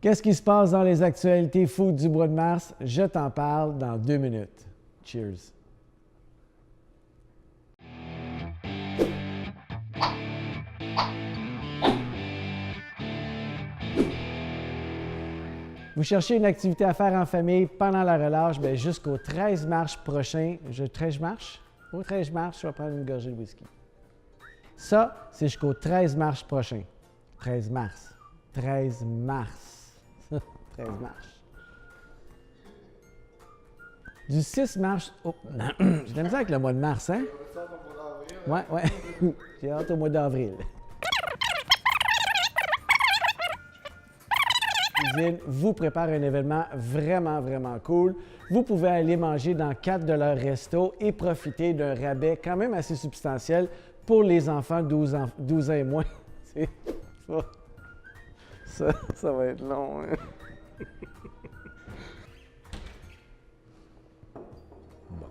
Qu'est-ce qui se passe dans les actualités food du mois de mars? Je t'en parle dans 2 minutes. Cheers! Vous cherchez une activité à faire en famille pendant la relâche? Bien, jusqu'au 13 mars prochain. 13 mars? Au 13 mars, je vais prendre une gorgée de whisky. Ça, c'est jusqu'au 13 mars prochain. 13 mars. 13 mars. 13 mars. Du 6 mars... Oh, j'ai de la misère avec le mois de mars, hein? Ouais. J'ai hâte au mois d'avril. Cuisine vous prépare un événement vraiment cool. Vous pouvez aller manger dans 4 de leurs restos et profiter d'un rabais quand même assez substantiel pour les enfants 12 ans et moins. Ça va être long. Hein? Bon.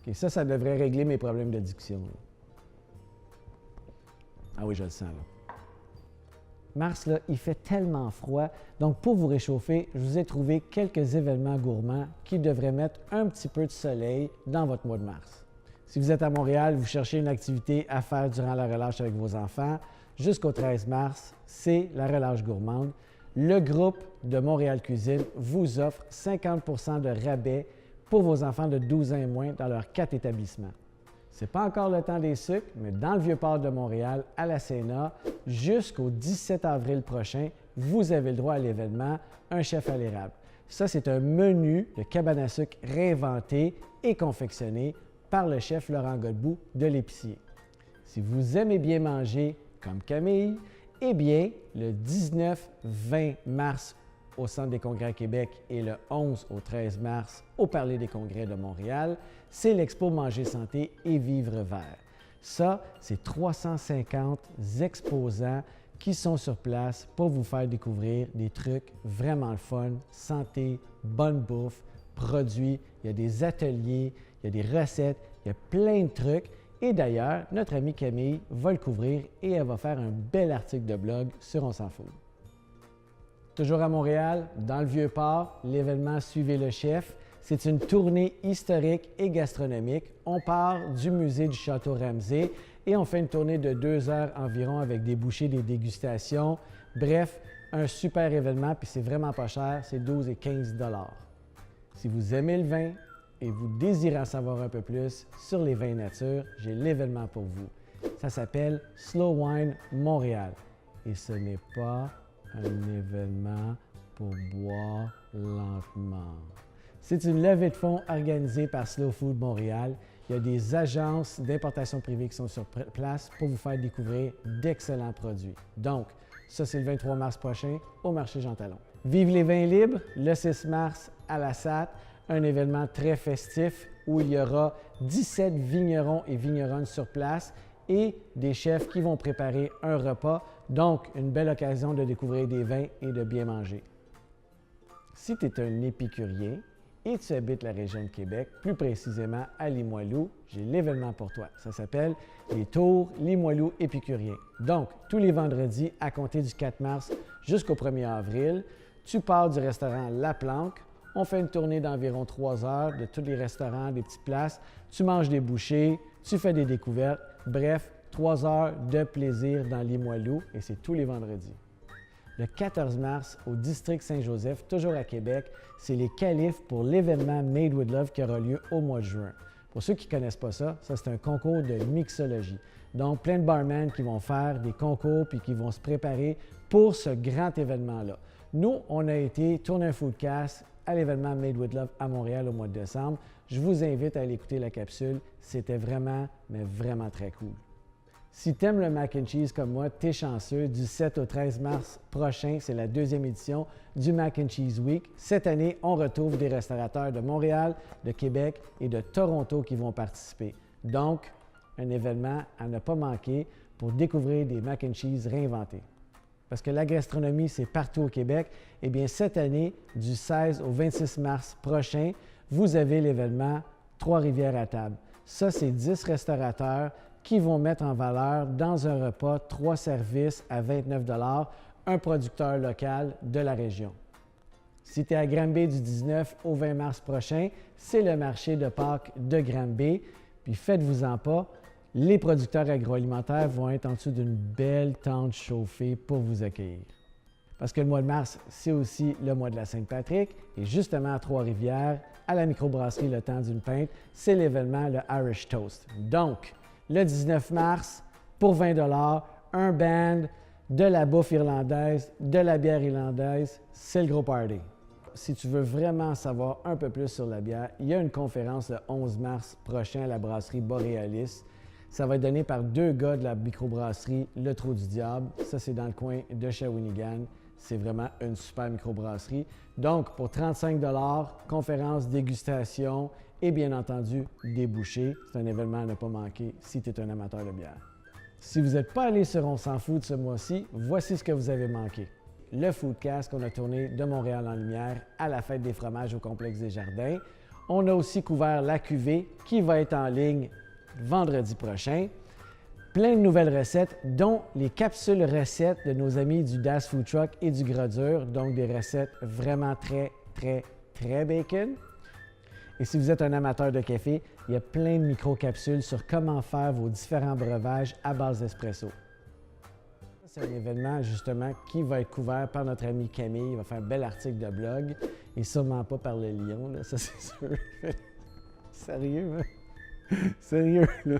OK, ça devrait régler mes problèmes d'addiction. Ah oui, je le sens, là. Mars, là, il fait tellement froid. Donc, pour vous réchauffer, je vous ai trouvé quelques événements gourmands qui devraient mettre un petit peu de soleil dans votre mois de mars. Si vous êtes à Montréal, vous cherchez une activité à faire durant la relâche avec vos enfants, jusqu'au 13 mars, c'est la relâche gourmande. Le groupe de Montréal Cuisine vous offre 50 % de rabais pour vos enfants de 12 ans et moins dans leurs 4 établissements. Ce n'est pas encore le temps des sucres, mais dans le Vieux-Port de Montréal, à la Sénat, jusqu'au 17 avril prochain, vous avez le droit à l'événement Un chef à l'érable. Ça, c'est un menu de cabane à sucre réinventé et confectionné par le chef Laurent Godbout de l'Épicier. Si vous aimez bien manger comme Camille, eh bien, le 19-20 mars au Centre des congrès à Québec et le 11 au 13 mars au Palais des congrès de Montréal, c'est l'Expo Manger Santé et Vivre Vert. Ça, c'est 350 exposants qui sont sur place pour vous faire découvrir des trucs vraiment le fun, santé, bonne bouffe, produits, il y a des ateliers, il y a des recettes, il y a plein de trucs. Et d'ailleurs, notre amie Camille va le couvrir et elle va faire un bel article de blog sur On s'en fout. Toujours à Montréal, dans le Vieux-Port, l'événement Suivez le chef. C'est une tournée historique et gastronomique. On part du musée du Château Ramsay et on fait une tournée de 2 heures environ avec des bouchées, des dégustations. Bref, un super événement, puis c'est vraiment pas cher, c'est 12 et 15 $. Si vous aimez le vin et vous désirez en savoir un peu plus sur les vins nature, j'ai l'événement pour vous. Ça s'appelle Slow Wine Montréal. Et ce n'est pas un événement pour boire lentement. C'est une levée de fonds organisée par Slow Food Montréal. Il y a des agences d'importation privée qui sont sur place pour vous faire découvrir d'excellents produits. Donc, ça, c'est le 23 mars prochain au marché Jean Talon. Vive les vins libres, le 6 mars à la SAT, un événement très festif où il y aura 17 vignerons et vigneronnes sur place et des chefs qui vont préparer un repas. Donc, une belle occasion de découvrir des vins et de bien manger. Si tu es un épicurien et tu habites la région de Québec, plus précisément à Limoilou, j'ai l'événement pour toi. Ça s'appelle les Tours Limoilou épicuriens. Donc, tous les vendredis à compter du 4 mars jusqu'au 1er avril, tu pars du restaurant La Planque. On fait une tournée d'environ 3 heures de tous les restaurants, des petites places. Tu manges des bouchées, tu fais des découvertes. Bref, 3 heures de plaisir dans Limoilou et c'est tous les vendredis. Le 14 mars, au district Saint-Joseph, toujours à Québec, c'est les qualifs pour l'événement Made with Love qui aura lieu au mois de juin. Pour ceux qui ne connaissent pas ça, c'est un concours de mixologie. Donc, plein de barmen qui vont faire des concours puis qui vont se préparer pour ce grand événement-là. Nous, on a été tourner un foodcast à l'événement Made with Love à Montréal au mois de décembre. Je vous invite à aller écouter la capsule. C'était vraiment, mais vraiment très cool. Si tu aimes le mac and cheese comme moi, tu es chanceux. Du 7 au 13 mars prochain, c'est la 2e édition du Mac and Cheese Week. Cette année, on retrouve des restaurateurs de Montréal, de Québec et de Toronto qui vont participer. Donc, un événement à ne pas manquer pour découvrir des mac and cheese réinventés. Parce que la gastronomie, c'est partout au Québec. Eh bien, cette année, du 16 au 26 mars prochain, vous avez l'événement Trois-Rivières à table. Ça, c'est 10 restaurateurs qui vont mettre en valeur dans un repas 3 services à 29 $ un producteur local de la région. Si tu es à Granby du 19 au 20 mars prochain, c'est le marché de Pâques de Granby. Puis faites-vous-en pas, les producteurs agroalimentaires vont être en dessous d'une belle tente chauffée pour vous accueillir. Parce que le mois de mars, c'est aussi le mois de la Saint-Patrick. Et justement à Trois-Rivières, à la microbrasserie Le Temps d'une Pinte, c'est l'événement le Irish Toast. Donc, le 19 mars, pour 20 $, un band, de la bouffe irlandaise, de la bière irlandaise, c'est le gros party. Si tu veux vraiment savoir un peu plus sur la bière, il y a une conférence le 11 mars prochain à la brasserie Borealis. Ça va être donné par 2 gars de la microbrasserie Le Trou du Diable. Ça, c'est dans le coin de Shawinigan. C'est vraiment une super microbrasserie. Donc, pour 35 $, conférence, dégustation et bien entendu, des bouchées. C'est un événement à ne pas manquer si tu es un amateur de bière. Si vous n'êtes pas allé sur On s'en fout de ce mois-ci, voici ce que vous avez manqué. Le Foodcast qu'on a tourné de Montréal en lumière à la fête des fromages au Complexe des Jardins. On a aussi couvert la cuvée qui va être en ligne vendredi prochain. Plein de nouvelles recettes, dont les capsules recettes de nos amis du Das Food Truck et du Gras Dur, donc des recettes vraiment très bacon. Et si vous êtes un amateur de café, il y a plein de micro-capsules sur comment faire vos différents breuvages à base d'espresso. C'est un événement justement qui va être couvert par notre ami Camille. Il va faire un bel article de blog et sûrement pas par le lion, là, ça c'est sûr. Sérieux, hein? Sérieux, là.